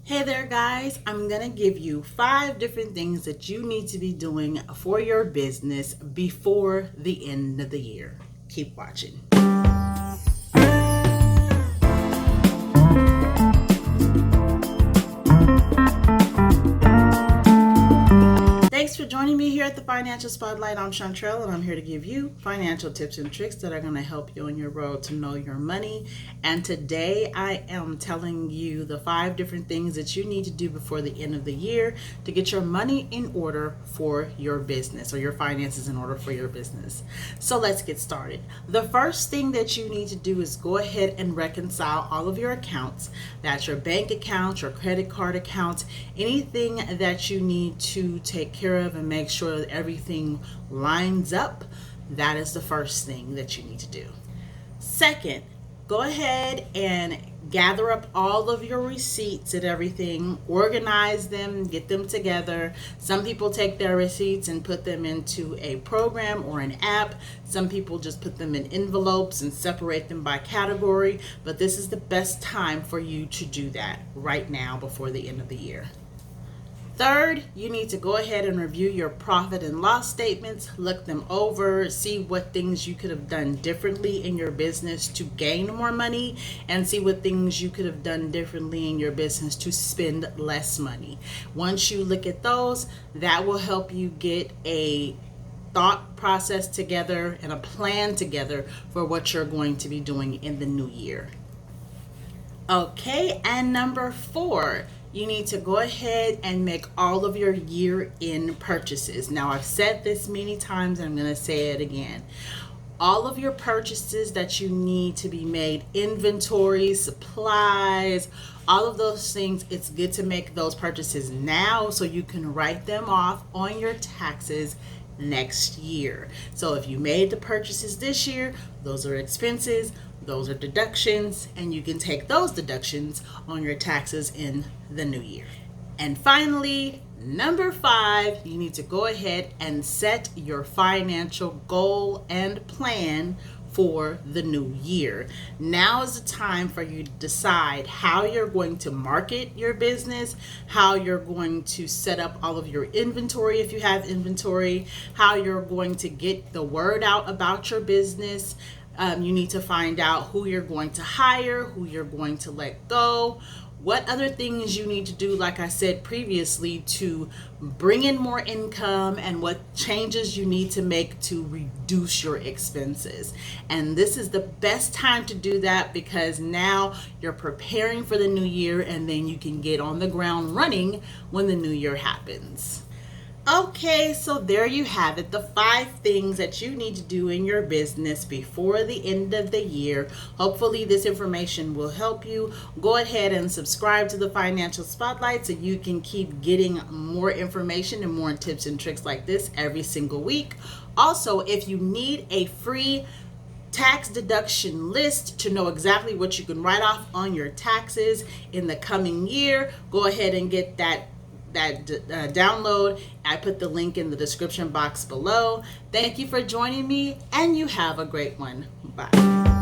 Hey there guys, I'm gonna give you 5 different things that you need to be doing for your business before the end of the year. Keep watching. Thanks for joining me here at the Financial Spotlight. I'm Chantrell and I'm here to give you financial tips and tricks that are going to help you on your road to know your money. And today I am telling you the 5 different things that you need to do before the end of the year to get your money in order for your business, or your finances in order for your business. So let's get started. The first thing that you need to do is go ahead and reconcile all of your accounts. That's your bank accounts, your credit card accounts, anything that you need to take care of and make sure that everything lines up. That is the first thing that you need to do. Second, go ahead and gather up all of your receipts and everything, organize them, get them together. Some people take their receipts and put them into a program or an app. Some people just put them in envelopes and separate them by category, but this is the best time for you to do that right now before the end of the year. Third, you need to go ahead and review your profit and loss statements, look them over, see what things you could have done differently in your business to gain more money, and see what things you could have done differently in your business to spend less money. Once you look at those, that will help you get a thought process together and a plan together for what you're going to be doing in the new year. Okay, and number 4, you need to go ahead and make all of your year-end purchases. Now, I've said this many times and I'm going to say it again. All of your purchases that you need to be made, inventory, supplies, all of those things, it's good to make those purchases now so you can write them off on your taxes next year. So if you made the purchases this year, those are expenses, those are deductions, and you can take those deductions on your taxes in the new year. And finally, number 5, you need to go ahead and set your financial goal and plan for the new year. Now is the time for you to decide how you're going to market your business, how you're going to set up all of your inventory if you have inventory, how you're going to get the word out about your business. You need to find out who you're going to hire, who you're going to let go, what other things you need to do, like I said previously, to bring in more income, and what changes you need to make to reduce your expenses. And this is the best time to do that because now you're preparing for the new year, and then you can get on the ground running when the new year happens. Okay, so there you have it, the 5 things that you need to do in your business before the end of the year. Hopefully this information will help you. Go ahead and subscribe to the Financial Spotlight so you can keep getting more information and more tips and tricks like this every single week. Also, if you need a free tax deduction list to know exactly what you can write off on your taxes in the coming year, go ahead and get that download. I put the link in the description box below. Thank you for joining me, and you have a great one. Bye.